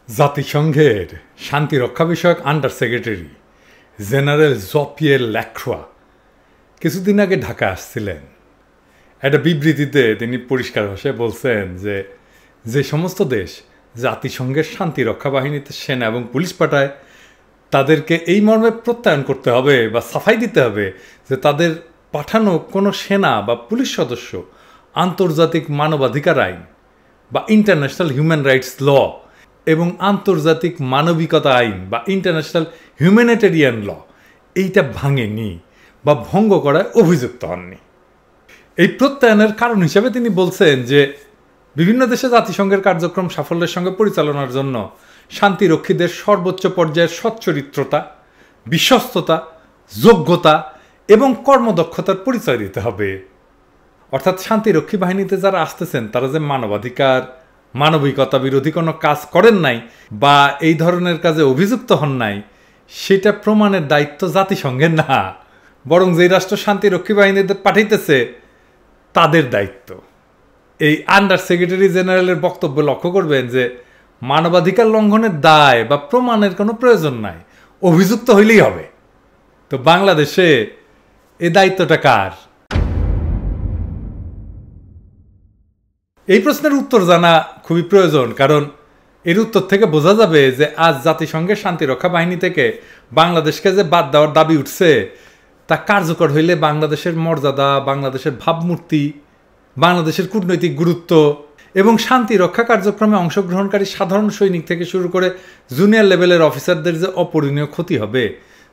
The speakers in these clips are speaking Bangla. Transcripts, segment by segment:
জাতিসংঘের শান্তিরক্ষা বিষয়ক আন্ডার সেক্রেটারি জেনারেল জপিয়ের ল্যাক্রোয়া কিছুদিন আগে ঢাকা আসছিলেন। একটা বিবৃতিতে তিনি পরিষ্কার ভাষায় বলছেন যে যে সমস্ত দেশ জাতিসংঘের শান্তিরক্ষা বাহিনীতে সেনা এবং পুলিশ পাঠায় তাদেরকে এই মর্মে প্রত্যয়ন করতে হবে বা সাফাই দিতে হবে যে তাদের পাঠানো কোনো সেনা বা পুলিশ সদস্য আন্তর্জাতিক মানবাধিকার আইন বা ইন্টারন্যাশনাল হিউম্যান রাইটস ল এবং আন্তর্জাতিক মানবিকতা আইন বা ইন্টারন্যাশনাল হিউম্যানিটেরিয়ান ল এইটা ভাঙেনি বা ভঙ্গ করায় অভিযুক্ত হননি। এই প্রত্যয়নের কারণ হিসাবে তিনি বলছেন যে বিভিন্ন দেশে জাতিসংঘের কার্যক্রম সাফল্যের সঙ্গে পরিচালনার জন্য শান্তিরক্ষীদের সর্বোচ্চ পর্যায়ের সচ্চরিত্রতা, বিশ্বস্ততা, যোগ্যতা এবং কর্মদক্ষতার পরিচয় দিতে হবে। অর্থাৎ শান্তিরক্ষী বাহিনীতে যারা আসতেছেন তারা যে মানবাধিকার, মানবিকতা বিরোধী কোনো কাজ করেন নাই বা এই ধরনের কাজে অভিযুক্ত হন নাই সেটা প্রমাণের দায়িত্ব জাতিসংঘের না, বরং যেই রাষ্ট্র শান্তিরক্ষী বাহিনীদের পাঠাইতেছে তাদের দায়িত্ব। এই আন্ডার সেক্রেটারি জেনারেলের বক্তব্য লক্ষ্য করবেন যে মানবাধিকার লঙ্ঘনের দায় বা প্রমাণের কোনো প্রয়োজন নাই, অভিযুক্ত হইলেই হবে। তো বাংলাদেশে এই দায়িত্বটা কার? এই প্রশ্নের উত্তর জানা খুবই প্রয়োজন, কারণ এর উত্তর থেকে বোঝা যাবে যে আজ জাতিসংঘের শান্তিরক্ষা বাহিনী থেকে বাংলাদেশকে যে বাদ দেওয়ার দাবি উঠছে তা কার্যকর হইলে বাংলাদেশের মর্যাদা, বাংলাদেশের ভাবমূর্তি, বাংলাদেশের কূটনৈতিক গুরুত্ব এবং শান্তি রক্ষা কার্যক্রমে অংশগ্রহণকারী সাধারণ সৈনিক থেকে শুরু করে জুনিয়র লেভেলের অফিসারদের যে অপরিণীয় ক্ষতি হবে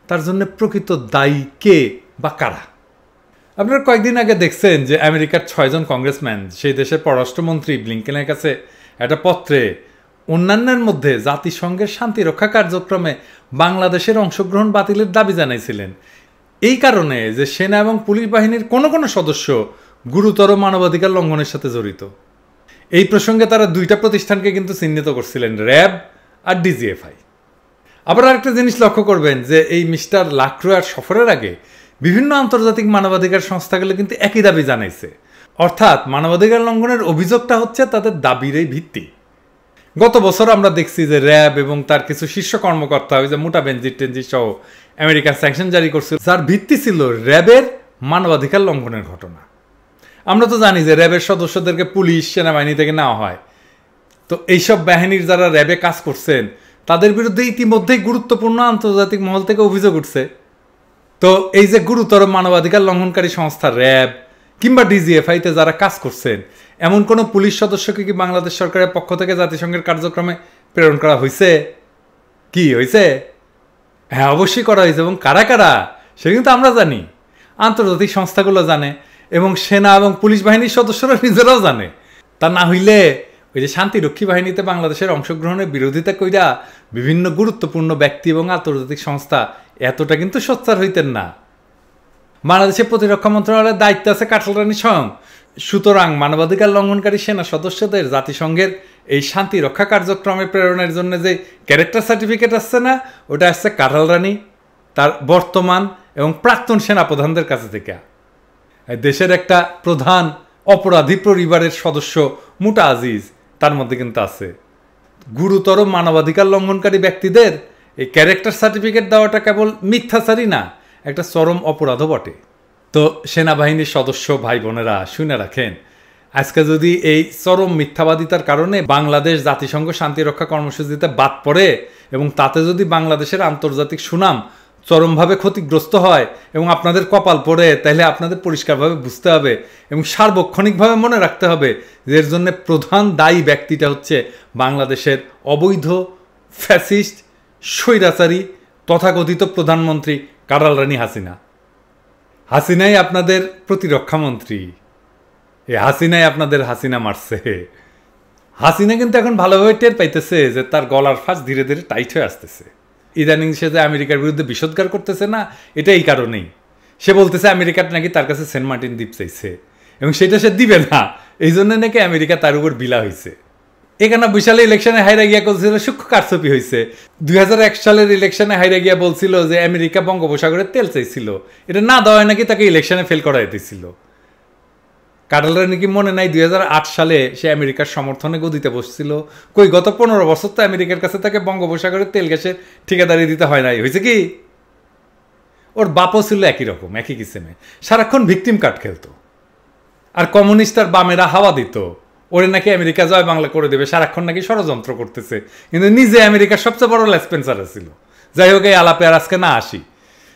তার জন্য প্রকৃত দায়ী কে বা কারা? আপনারা কয়েকদিন আগে দেখছেন যে আমেরিকার 6 জন কংগ্রেসম্যান সেই দেশের পররাষ্ট্রমন্ত্রী ব্লিংকেনের কাছে একটা পত্রে অন্যান্যের মধ্যে জাতিসংঘের শান্তিরক্ষা কার্যক্রমে বাংলাদেশের অংশগ্রহণ বাতিলের দাবি জানাইছিলেন, এই কারণে যে সেনা এবং পুলিশ বাহিনীর কোনো কোনো সদস্য গুরুতর মানবাধিকার লঙ্ঘনের সাথে জড়িত। এই প্রসঙ্গে তারা দুইটা প্রতিষ্ঠানকে কিন্তু চিহ্নিত করছিলেন, র্যাব আর ডিজিএফআই। আবার আরেকটা জিনিস লক্ষ্য করবেন যে এই মিস্টার লাক্রোয়ার সফরের আগে বিভিন্ন আন্তর্জাতিক মানবাধিকার সংস্থাগুলো কিন্তু একই দাবি জানাইছে। অর্থাৎ মানবাধিকার লঙ্ঘনের অভিযোগটা হচ্ছে তাদের দাবিরই ভিত্তি। গত বছর আমরা দেখছি যে র্যাব এবং তার কিছু শীর্ষ কর্মকর্তা ওই যে মোটা বেনজির সহ আমেরিকান স্যাংশন জারি করছিল, যার ভিত্তি ছিল র্যাবের মানবাধিকার লঙ্ঘনের ঘটনা। আমরা তো জানি যে র্যাবের সদস্যদেরকে পুলিশ সেনাবাহিনী থেকে নেওয়া হয়। তো এইসব বাহিনীর যারা র্যাবে কাজ করছেন তাদের বিরুদ্ধে ইতিমধ্যেই গুরুত্বপূর্ণ আন্তর্জাতিক মহল থেকে অভিযোগ উঠছে। তো এই যে গুরুতর মানবাধিকার লঙ্ঘনকারী সংস্থা র্যাব কিংবা ডিজিএফআইতে যারা কাজ করছেন এমন কোনো পুলিশ সদস্যকে কি বাংলাদেশ সরকারের পক্ষ থেকে জাতিসংঘের কার্যক্রমে প্রেরণ করা হয়েছে? কি হয়েছে? হ্যাঁ, অবশ্যই করা হয়েছে। এবং কারা কারা সে কিন্তু আমরা জানি, আন্তর্জাতিক সংস্থাগুলো জানে এবং সেনা এবং পুলিশ বাহিনীর সদস্যরা নিজেরাও জানে। তা না হইলে ওই যে শান্তিরক্ষী বাহিনীতে বাংলাদেশের অংশগ্রহণের বিরোধিতা কইরা বিভিন্ন গুরুত্বপূর্ণ ব্যক্তি এবং আন্তর্জাতিক সংস্থা এতটা কিন্তু সোচ্চার হইতেন না। বাংলাদেশের প্রতিরক্ষা মন্ত্রণালয়ের দায়িত্ব আছে কাঁঠালরানী স্বয়ং। সুতরাং মানবাধিকার লঙ্ঘনকারী সেনা সদস্যদের জাতিসংঘের এই শান্তি রক্ষা কার্যক্রমে প্রেরণের জন্য যে ক্যারেক্টার সার্টিফিকেট আসছে না, ওটা আসছে কাঁঠালরানী, তার বর্তমান এবং প্রাক্তন সেনাপ্রধানদের কাছে থেকে। দেশের একটা প্রধান অপরাধী পরিবারের সদস্য মুটা আজিজ তার মধ্যে কিন্তু আছে। গুরুতর মানবাধিকার লঙ্ঘনকারী ব্যক্তিদের এই ক্যারেক্টার সার্টিফিকেট দেওয়াটা কেবল মিথ্যাচারী না, একটা চরম অপরাধও বটে। তো সেনাবাহিনীর সদস্য ভাই বোনেরা শুনে রাখেন, আজকে যদি এই চরম মিথ্যাবাদিতার কারণে বাংলাদেশ জাতিসংঘ শান্তিরক্ষা কর্মসূচিতে বাদ পড়ে এবং তাতে যদি বাংলাদেশের আন্তর্জাতিক সুনাম চরমভাবে ক্ষতিগ্রস্ত হয় এবং আপনাদের কপাল পড়ে, তাহলে আপনাদের পরিষ্কারভাবে বুঝতে হবে এবং সার্বক্ষণিকভাবে মনে রাখতে হবে যে এর জন্য প্রধান দায়ী ব্যক্তিটা হচ্ছে বাংলাদেশের অবৈধ ফ্যাসিস্ট স্বৈরাচারী তথাকথিত প্রধানমন্ত্রী কাঁঠালরানী হাসিনা। হাসিনাই আপনাদের প্রতিরক্ষা মন্ত্রী, এ হাসিনাই আপনাদের হাসিনা মারছে। হাসিনা কিন্তু এখন ভালোভাবে টের পাইতেছে যে তার গলার ফাঁস ধীরে ধীরে টাইট হয়ে আসতেছে। ইদানিং সে যে আমেরিকার বিরুদ্ধে বিষোদ্গার করতেছে না, এটা এই কারণেই। সে বলতেছে আমেরিকার নাকি তার কাছে সেন্ট মার্টিন দ্বীপ চাইছে এবং সেটা সে দিবে না, এই জন্য নাকি আমেরিকা তার উপর বিলা হয়েছে। 91 সালে ইলেকশনে হাইরা গিয়া বলছিল সূক্ষ্ম কারচুপি হয়েছে। 2001 সালের ইলেকশনে হাইরা গিয়া বলছিল যে আমেরিকা বঙ্গোপসাগরের তেল চাইছিল, এটা না দেওয়ায় নাকি তাকে ইলেকশনে ফেল করা যেতেছিল। কাটাল রানী কি মনে নাই 2008 সালে সে আমেরিকার সমর্থনে গদিতে বসছিল? কই গত 15 বছর তো আমেরিকার কাছে তাকে বঙ্গোপসাগরের তেল গ্যাসের ঠিকাদারি দিতে হয় নাই, হয়েছে কি? ওর বাপও ছিল একই রকম, একই কিসেমে, সারাক্ষণ ভিকটিম কার্ড খেলতো। আর কমিউনিস্ট আর বামেরা হাওয়া দিত ওরে নাকি আমেরিকা জয় বাংলা করে দেবে, সারাক্ষণ নাকি ষড়যন্ত্র করতেছে, কিন্তু নিজে আমেরিকার সবচেয়ে বড় লেসপেন্সার ছিল। যাই হোক, এই আলাপে আর আজকে না আসি।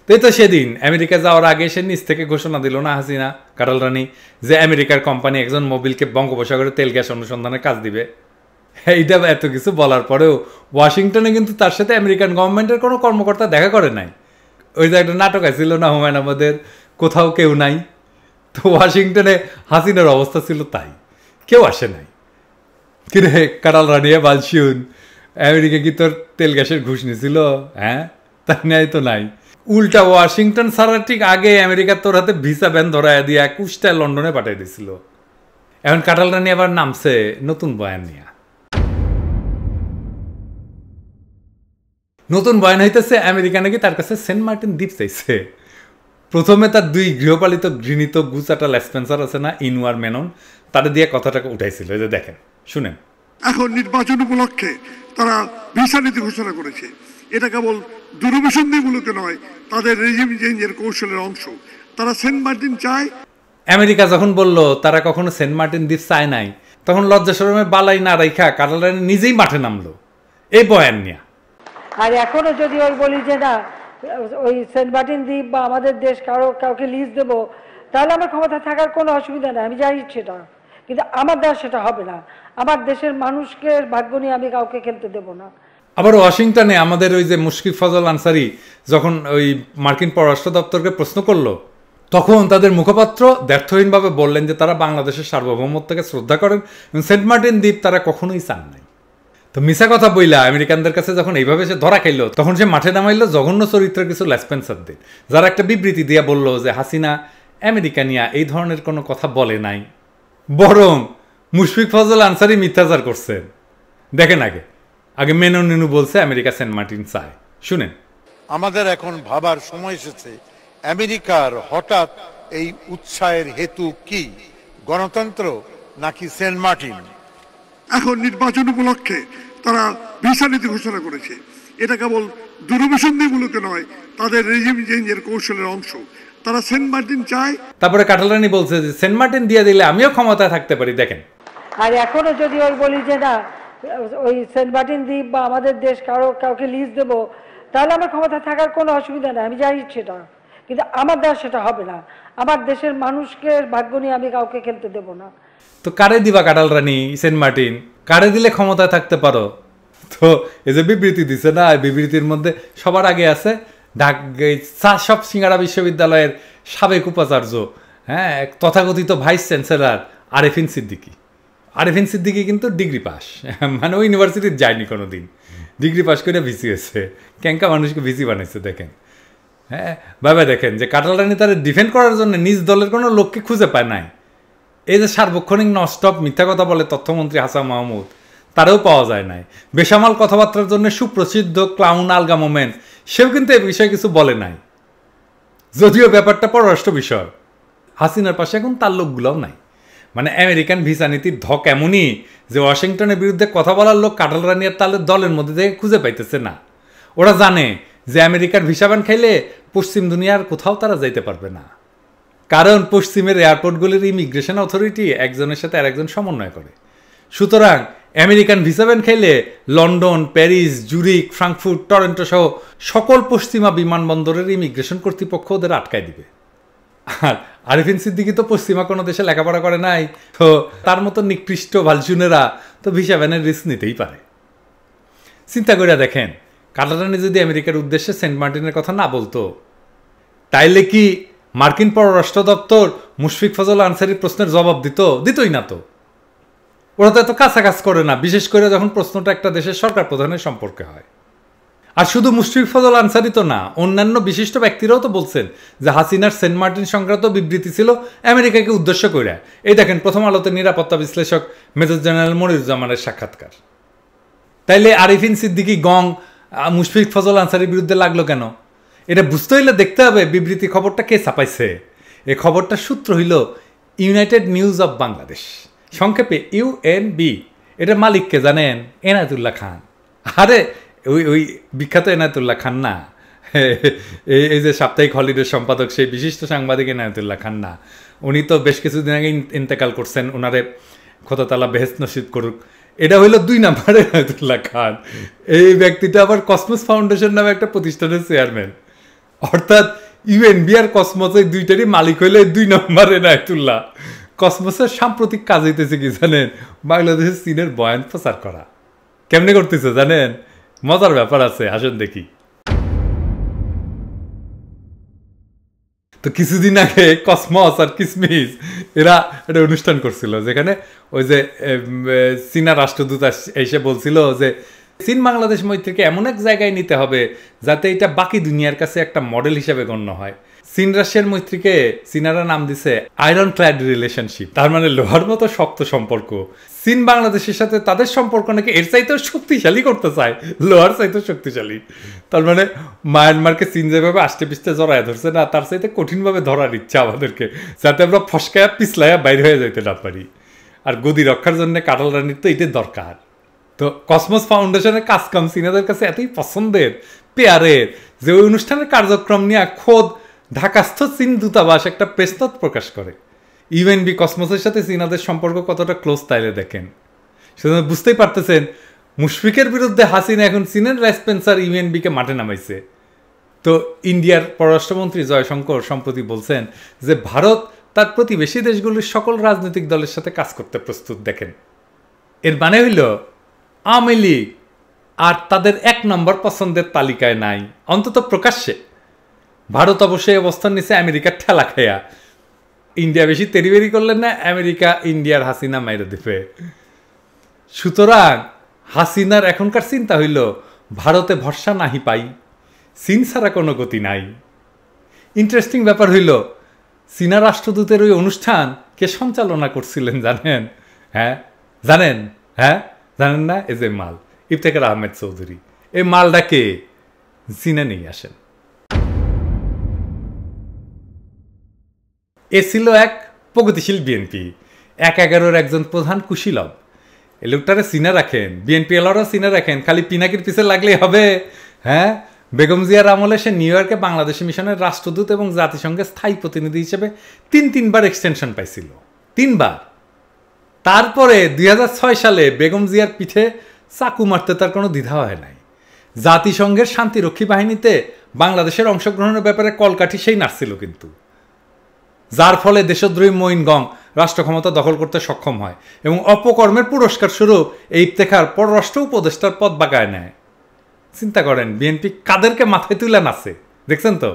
তো এই তো সেদিন আমেরিকা যাওয়ার আগে সে নিজ থেকে ঘোষণা দিল না হাসিনা, কাটাল রানী, যে আমেরিকার কোম্পানি একজন মোবিলকে বঙ্গোপসাগরে তেল গ্যাস অনুসন্ধানে কাজ দিবে। এইটা এত কিছু বলার পরেও ওয়াশিংটনে কিন্তু তার সাথে আমেরিকান গভর্নমেন্টের কোনো কর্মকর্তা দেখা করে নাই। ওই যে একটা নাটক আছিল না, হুমায়ুন আহমেদের কোথাও কেউ নাই, তো ওয়াশিংটনে হাসিনার অবস্থা ছিল তাই, কেউ আসে নাই। কিরে কাটাল রানী বালশিউন, আমেরিকা কি তোর তেল গ্যাসের ঘুষ নিয়েছিল? হ্যাঁ, তাই নাই তো নাই। উল্টা ওয়াশিংটন ছাড়ার ঠিক আগে আমেরিকা তোর হাতে ভিসা ব্যান ধরায় দিয়ে কুষ্টায় লন্ডনে পাঠিয়ে দিছিল। এখন কাটাল রানী আবার নামছে নতুন বয়ান নিয়ে। নতুন বয়ান হইতেছে আমেরিকা নাকি তার কাছে সেন্ট মার্টিন দ্বীপ চাইছে। প্রথমে তার 2 গৃহপালিত ঘৃণিত গুচাটা লেসপেন্সার আছে না, ইনওয়ার মেনন, তাদের দিয়ে কথাটাকে উঠাইছিল। এই যে দেখেন, শুনেন। এখন নির্বাচন উপলক্ষে তারা ভিসা নীতি ঘোষণা করেছে। এটা কেবল দূরভিসন্ধিমূলক নয়, তাদের রেজিম চেঞ্জের কৌশলের অংশ। তারা সেন্ট মার্টিন চায়। আমেরিকা যখন বলল তারা কখনো সেন্ট মার্টিন দ্বীপ চায় নাই, তখন লজ্জা শরমে বালাই না রাইখা কাটাল রানী নিজেই মাঠে নামলো এই বয়ান নিয়ে। আর এখনো যদি ওই বলি যে না ওই সেন্ট মার্টিন দ্বীপ বা আমাদের দেশ কাউকে লিজ দেব, তাহলে আমার ক্ষমতা থাকার কোনো অসুবিধা নেই, আমি জানি সেটা, কিন্তু আমার দেশ সেটা হবে না। আমার দেশের মানুষকে ভাগ্য নিয়ে আমি কাউকে খেলতে দেব না। আবার ওয়াশিংটনে আমাদের ওই যে মুশফিক ফজল আনসারি যখন ওই মার্কিন পররাষ্ট্র দপ্তরকে প্রশ্ন করলো, তখন তাদের মুখপাত্র ব্যর্থহীনভাবে বললেন যে তারা বাংলাদেশের সার্বভৌমত্বকে শ্রদ্ধা করেন এবং সেন্ট মার্টিন দ্বীপ তারা কখনোই চান নাই। তো মিশা কথা বইলা আমেরিকানদের কাছে যখন এইভাবে সে ধরা খাইল, তখন সে মাঠে নামাইলো জঘন্য চরিত্রের কিছু লেসপেন্সারদের, যারা একটা বিবৃতি দিয়া বলল যে হাসিনা আমেরিকা নিয়ে এই ধরনের কোনো কথা বলে নাই, বরং মুশফিক ফজল আনসারি মিথ্যাচার করছেন। দেখেন, আগে মেনন নিনু বলছে আমেরিকা সেন্ট মার্টিন চায়, শুনেন। আমাদের এখন ভাবার সময় এসেছে আমেরিকার হঠাৎ এই উৎসাহের হেতু কি, গণতন্ত্র নাকি সেন্ট মার্টিন? এখন নির্বাচন উপলক্ষে তারা ভিসা নীতি ঘোষণা করেছে। এটা কেবল দূরভিসন্ধিমূলক নয়, তাদের রেজিম চেঞ্জের কৌশলের অংশ। তারা সেন্ট মার্টিন চায়। তারপরে কাটাল রানী বলছে যে সেন্ট মার্টিন দিয়ে দিলে আমিও ক্ষমতায় থাকতে পারি। দেখেন, আর এখনো যদি ওই বলি যে না ওই সেন্ট মার্টিন দ্বীপ বা আমাদের দেশ কাউকে লিজ দেব, তাহলে আমার ক্ষমতা থাকার কোনো অসুবিধা নেই, আমি জানি সেটা, কিন্তু আমার দেশ সেটা হবে না। আমার দেশের মানুষকে ভাগ্য নিয়ে আমি কাউকে খেলতে দেব না। তো কারে দিবা কাটাল রানী সেন্ট মার্টিন? কারে দিলে ক্ষমতায় থাকতে পারো? তো এই যে বিবৃতি দিছে না, বিবৃতির মধ্যে সবার আগে আছে সব সিঙ্গারা বিশ্ববিদ্যালয়ের সাবেক উপাচার্য, হ্যাঁ, তথাকথিত ভাইস চ্যান্সেলর আরেফিন সিদ্দিকী। আরেফিন সিদ্দিকী কিন্তু ডিগ্রি পাস, মানে ওই ইউনিভার্সিটির যায়নি কোনো দিন, ডিগ্রি পাস করে ভিসি হয়েছে, ক্যাঙ্কা মানুষকে ভিসি বানাইছে। দেখেন, হ্যাঁ ভাবে দেখেন যে কাটাল রানী তারা ডিফেন্ড করার জন্য নিজ দলের কোনো লোককে খুঁজে পায় নাই। এই যে সার্বক্ষণিক নস্টপ মিথ্যা কথা বলে তথ্যমন্ত্রী হাসান মাহমুদ, তারাও পাওয়া যায় নাই। বেসামাল কথাবার্তার জন্য সুপ্রসিদ্ধ ক্লাউন আলগা মোমেন্ট, সেও কিন্তু এ বিষয়ে কিছু বলে নাই, যদিও ব্যাপারটা পররাষ্ট্র বিষয়। হাসিনার পাশে এখন তার লোকগুলোও নাই। মানে আমেরিকান ভিসা নীতির ধক এমনই যে ওয়াশিংটনের বিরুদ্ধে কথা বলার লোক কাটাল রানী আর তাদের দলের মধ্যে থেকে খুঁজে পাইতেছে না। ওরা জানে যে আমেরিকার ভিসা ব্যান খাইলে পশ্চিম দুনিয়ার কোথাও তারা যাইতে পারবে না, কারণ পশ্চিমের এয়ারপোর্টগুলির ইমিগ্রেশন অথরিটি একজনের সাথে আরেকজন সমন্বয় করে। সুতরাং আমেরিকান ভিসা ব্যান খাইলে London, Paris, Zurich, Frankfurt, Toronto সহ সকল পশ্চিমা বিমানবন্দরের ইমিগ্রেশন কর্তৃপক্ষ ওদের আটকায় দিবে। আর আরিফিন সিদ্দিকী তো পশ্চিমা কোনো দেশে লেখাপড়া করে নাই, তো তার মতো নিকৃষ্ট ভালচুনেরা তো ভিসা ব্যানের রিস্ক নিতেই পারে। চিন্তা করে দেখেন, কাটাল রানী যদি আমেরিকার উদ্দেশ্যে সেন্ট মার্টিনের কথা না বলতো, তাইলে কি মার্কিন পররাষ্ট্র দপ্তর মুশফিক ফজল আনসারির প্রশ্নের জবাব দিতই না। তো ওরা তো এত কাছাকাছি করে না, বিশেষ করে যখন প্রশ্নটা একটা দেশের সরকার প্রধানের সম্পর্কে হয়। আর শুধু মুশফিক ফজল আনসারি তো না, অন্যান্য বিশিষ্ট ব্যক্তিরাও তো বলছেন যে হাসিনার সেন্ট মার্টিন সংক্রান্ত বিবৃতি ছিল আমেরিকাকে উদ্দেশ্য করে। এই দেখেন, প্রথম আলোতে নিরাপত্তা বিশ্লেষক মেজর জেনারেল মনিরুজ্জামানের সাক্ষাৎকার। তাইলে আরিফিন সিদ্দিকী গং মুশফিক ফজল আনসারির বিরুদ্ধে লাগলো কেন? এটা বুঝতে হইলে দেখতে হবে বিবৃতি খবরটা কে ছাপাইছে। এই খবরটার সূত্র হইল ইউনাইটেড নিউজ অফ বাংলাদেশ, সংক্ষেপে ইউএনবি। এটার মালিককে জানেন? এনায়েতুল্লাহ খান। আরে ওই ওই বিখ্যাত এনায়েতুল্লাহ খান না, এই যে সাপ্তাহিক হলিডের সম্পাদক, সেই বিশিষ্ট সাংবাদিক এনায়েতুল্লাহ খান না। উনি তো বেশ কিছুদিন আগে ইন্তেকাল করছেন, ওনারে খোদা তাআলা বেহেশত নসিব করুক। এটা হইল 2 নম্বরে এনায়েতুল্লাহ খান। এই ব্যক্তিটা আবার কসমস ফাউন্ডেশন নামে একটা প্রতিষ্ঠানের চেয়ারম্যান। অর্থাৎ ইউএনবি আর কসমস এই দুইটারই মালিক হইলে 2 নম্বর এনায়েতুল্লাহ। কসমসের সাম্প্রতিক কাজ হইতেছে কি জানেন? বাংলাদেশের চীনের বয়ান প্রচার করা। কেমনে করতেছে জানেন? মজার ব্যাপার আছে, আসেন দেখি। তো কিছুদিন আগে কসমস আর কিসমিস এরা একটা অনুষ্ঠান করছিল, যেখানে ওই যে চীনা রাষ্ট্রদূত এসে বলছিল যে চীন বাংলাদেশ মৈত্রীকে এমন এক জায়গায় নিতে হবে যাতে এটা বাকি দুনিয়ার কাছে একটা মডেল হিসেবে গণ্য হয়। চীন রাশিয়ার মৈত্রীকে চীনারা নাম দিছে আয়রন ক্ল্যাড রিলেশনশিপ, তার মানে লোহার মতো শক্ত সম্পর্ক। চীন বাংলাদেশের সাথে তাদের সম্পর্ক নাকি এর চাইতেও শক্তিশালী করতে চায়, লোহার চাইতেও শক্তিশালী। তার মানে মায়ানমারকে চীন যেভাবে আষ্টে পিষ্টে জড়ায় ধরছে না, তার চাইতে কঠিনভাবে ধরার ইচ্ছা আমাদেরকে, যাতে আমরা ফসকায়া পিছলায়া বাইর হয়ে যাইতে না পারি। আর গদি রক্ষার জন্য কাটাল রানীর তো এটাই দরকার। তো কসমস ফাউন্ডেশনের কাজকাম চীনাদের কাছে এতই পছন্দের, পেয়ারের, যে ওই অনুষ্ঠানের কার্যক্রম নিয়ে খোদ ঢাকাস্থ চীন দূতাবাস একটা প্রেস নোট প্রকাশ করে। ইউএনবি কসমসের সাথে চীনাদের সম্পর্ক কতটা ক্লোজ তাইলে দেখেন। সেজন্য বুঝতেই পারতেছেন মুশফিকের বিরুদ্ধে হাসিনা এখন চীনের রাইসপেন্সার ইউএনবিকে মাঠে নামাইছে। তো ইন্ডিয়ার পররাষ্ট্রমন্ত্রী জয়শঙ্কর সম্প্রতি বলছেন যে ভারত তার প্রতিবেশী দেশগুলির সকল রাজনৈতিক দলের সাথে কাজ করতে প্রস্তুত। দেখেন, এর মানে হইল আওয়ামী লীগ আর তাদের 1 নম্বর পছন্দের তালিকায় নাই, অন্তত প্রকাশ্যে। ভারত অবশ্যই অবস্থান নিচ্ছে আমেরিকার ঠেলা খেয়া। ইন্ডিয়া বেশি তেরিবেরি করলেন না, আমেরিকা ইন্ডিয়ার হাসিনা মাইরে দিবে। সুতরাং হাসিনার এখনকার চিন্তা হইল ভারতে ভরসা নাহি পাই, চীন ছাড়া কোনো গতি নাই। ইন্টারেস্টিং ব্যাপার হইল চীনা রাষ্ট্রদূতের ওই অনুষ্ঠান কে সঞ্চালনা করছিলেন জানেন? জানেন? জানেন না? এই যে মাল ইফতেখার আহমেদ চৌধুরী, এই মালটাকে চীনে নিয়ে আসেন। এ ছিল এক প্রগতিশীল বিএনপি, 1/11 একজন প্রধান কুশীলব। এই লোকটারে চীনে রাখেন, বিএনপি এলারও চীনে রাখেন, খালি পিনাকির পিছে লাগলেই হবে। বেগম জিয়ার আমলে সে নিউ ইয়র্কে বাংলাদেশ মিশনের রাষ্ট্রদূত এবং জাতিসংঘের স্থায়ী প্রতিনিধি হিসেবে 3বার এক্সটেনশন পাইছিল, 3বার। তারপরে 2006 সালে বেগম জিয়ার পিঠে চাকু মারতে তার কোনো দ্বিধা হয় নাই। জাতিসংঘের শান্তিরক্ষী বাহিনীতে বাংলাদেশের অংশগ্রহণের ব্যাপারে কলকাঠি সেই নাড়ছিল কিন্তু, যার ফলে দেশদ্রোহী মঈন গং রাষ্ট্র ক্ষমতা দখল করতে সক্ষম হয় এবং অপকর্মের পুরস্কার স্বরূপ এই ইফতেখার পররাষ্ট্র উপদেষ্টার পদ বাগায় নেয়। চিন্তা করেন বিএনপি কাদেরকে মাথায় তুলে নাচে, দেখছেন তো?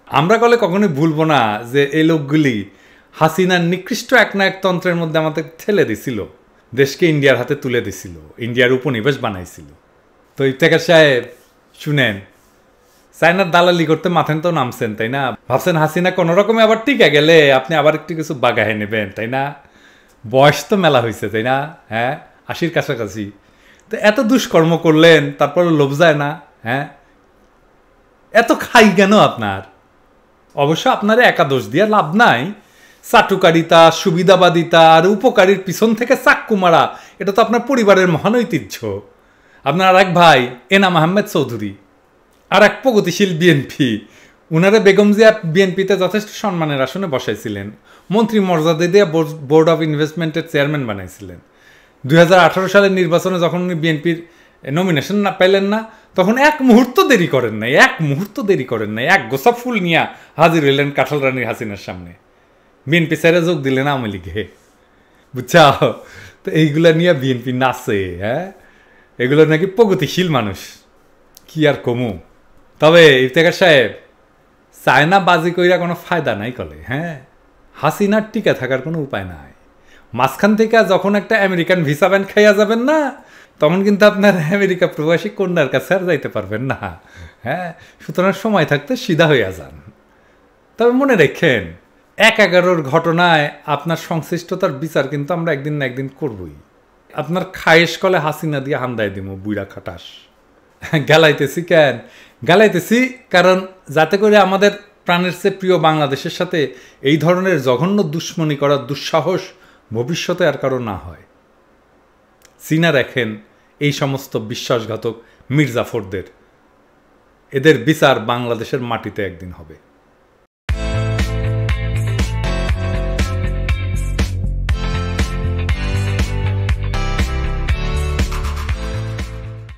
আমরা কলে কখনোই ভুলবো না যে এই লোকগুলি হাসিনার নিকৃষ্ট একনায়কতন্ত্রের মধ্যে আমাদের ঠেলে দিছিল, দেশকে ইন্ডিয়ার হাতে তুলে দিছিল, ইন্ডিয়ার উপনিবেশ বানাইছিল। তো ইফতেখার সাহেব শুনেন, চায়নার দালালি করতে মাথেন তো নামছেন, তাই না? ভাবছেন হাসিনা কোনো রকমে আবার টিকে গেলে আপনি আবার একটু কিছু বাগাহে নেবেন, তাই না? বয়স তো মেলা হয়েছে, তাই না? 80-র কাছাকাছি। তো এত দুষ্কর্ম করলেন, তারপর লোভ যায় না? এত খাই কেন আপনার? অবশ্য আপনার একা দোষ দিয়ে লাভ নাই। চাটুকারিতা, সুবিধাবাদিতা আর উপকারীর পিছন থেকে চাক্কু মারা, এটা তো আপনার পরিবারের মহান ঐতিহ্য। আপনার আর এক ভাই এনাম আহমেদ চৌধুরী, আর এক প্রগতিশীল বিএনপি, উনারে বেগম জিয়া বিএনপিতে যথেষ্ট সম্মানের আসনে বসাইছিলেন, মন্ত্রী মর্যাদা দিয়ে বোর্ড অফ ইনভেস্টমেন্টের চেয়ারম্যান বানাইছিলেন। 2018 সালের নির্বাচনে যখন উনি বিএনপির নমিনেশন না পাইলেন না, তখন এক মুহূর্ত দেরি করেন নাই, এক গোছা ফুল নিয়ে হাজির হইলেন কাঁঠাল রানীর হাসিনার সামনে। বিএনপি ছেড়ে যোগ দিলেন আওয়ামী লীগে, বুঝছাও? তো এইগুলা নিয়ে বিএনপি নাচে। এগুলো নাকি প্রগতিশীল মানুষ, কি আর কমু। তবে ইফতেখার সাহেব, চায়না বাজি কইরা কোনো ফায়দা নাই কলে। হাসিনার টিকা থাকার কোনো উপায় নাই। মাঝখান থেকে যখন একটা আমেরিকান ভিসা ব্যান খাইয়া যাবেন না, তখন কিন্তু আপনার আমেরিকা প্রবাসী কন্যার কাছে আর যাইতে পারবেন না। সুতরাং সময় থাকতে সিধা হইয়া যান। তবে মনে রেখেন, 1/11 ঘটনায় আপনার সংশ্লিষ্টতার বিচার কিন্তু আমরা একদিন না একদিন করবই। আপনার খায়েশ কলে হাসিনা দিয়ে হান্দায় দিব, বুইড়া খাটাস। গালাইতেছি কেন? গালাইতেছি কারণ যাতে করে আমাদের প্রাণের চেয়ে প্রিয় বাংলাদেশের সাথে এই ধরনের জঘন্য দুশ্মনী করার দুঃসাহস ভবিষ্যতে আর কারো না হয়। চিনা রাখেন এই সমস্ত বিশ্বাসঘাতক মির্জাফরদের, এদের বিচার বাংলাদেশের মাটিতে একদিন হবে।